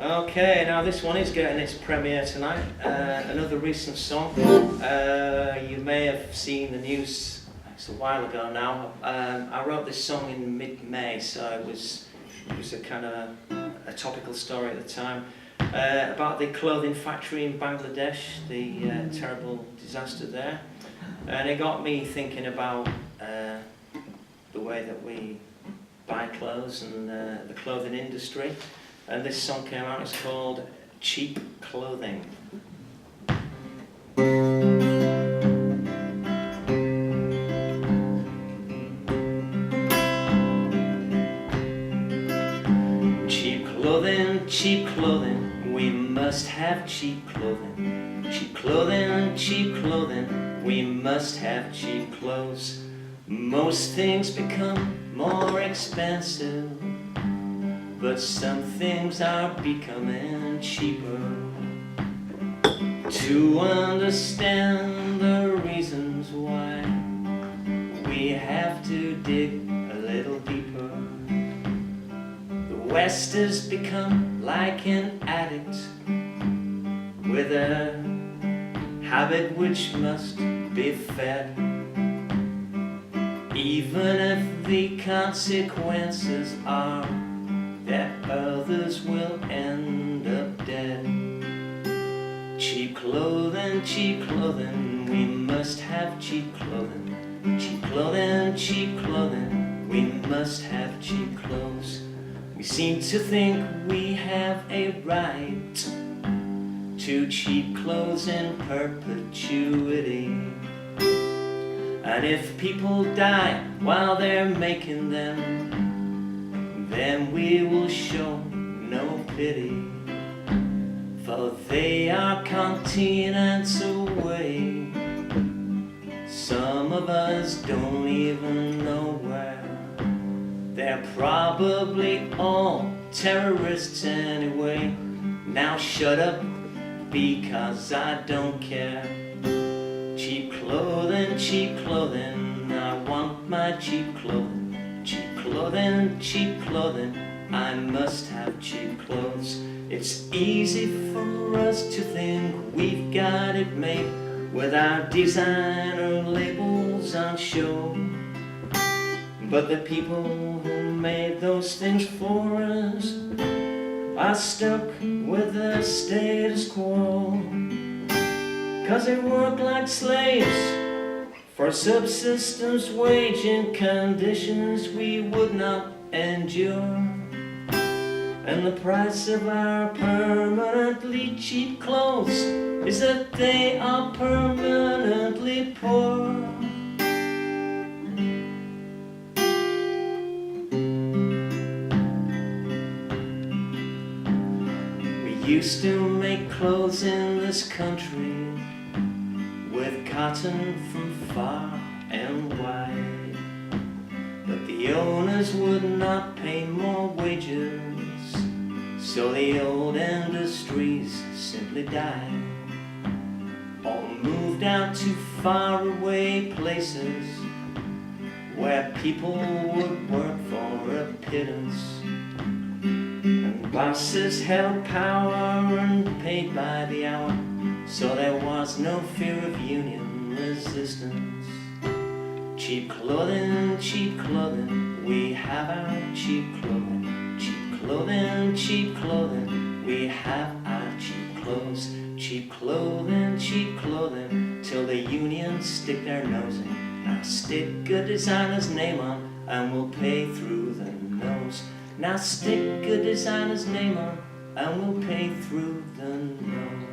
Okay, now this one is getting its premiere tonight. Another recent song. You may have seen the news, it's a while ago now. I wrote this song in mid-May, so it was a kind of a topical story at the time. About the clothing factory in Bangla Desh, the terrible disaster there. And it got me thinking about the way that we buy clothes and the clothing industry. And this song came out, it's called Cheap Clothing. Cheap clothing, we must have cheap clothing. Cheap clothing, we must have cheap clothes. Most things become more expensive, but some things are becoming cheaper. To understand the reasons why, we have to dig a little deeper. The West has become like an addict with a habit which must be fed, even if the consequences are that others will end up dead. Cheap clothing, we must have cheap clothing. Cheap clothing, we must have cheap clothes. We seem to think we have a right to cheap clothes in perpetuity. And if people die while they're making them, then we will show no pity, for they are continents away. Some of us don't even know where. They're probably all terrorists anyway. Now shut up, because I don't care. Cheap clothing, I want my cheap clothing. Cheap clothing, I must have cheap clothes. It's easy for us to think we've got it made with our designer labels on show. But the people who made those things for us are stuck with the status quo, 'cause they work like slaves for subsistence wage in conditions we would not endure. And the price of our permanently cheap clothes is that they are permanently poor. We used to make clothes in this country with cotton from far and wide, but the owners would not pay more wages, so the old industries simply died, or moved out to faraway places where people would work for a pittance. And bosses held power and paid by the hour, so there was no fear of union resistance. Cheap clothing, we have our cheap clothing. Cheap clothing, we have our cheap clothes. Cheap clothing, till the unions stick their nose in. Now stick a designer's name on and we'll pay through the nose. Now stick a designer's name on and we'll pay through the nose.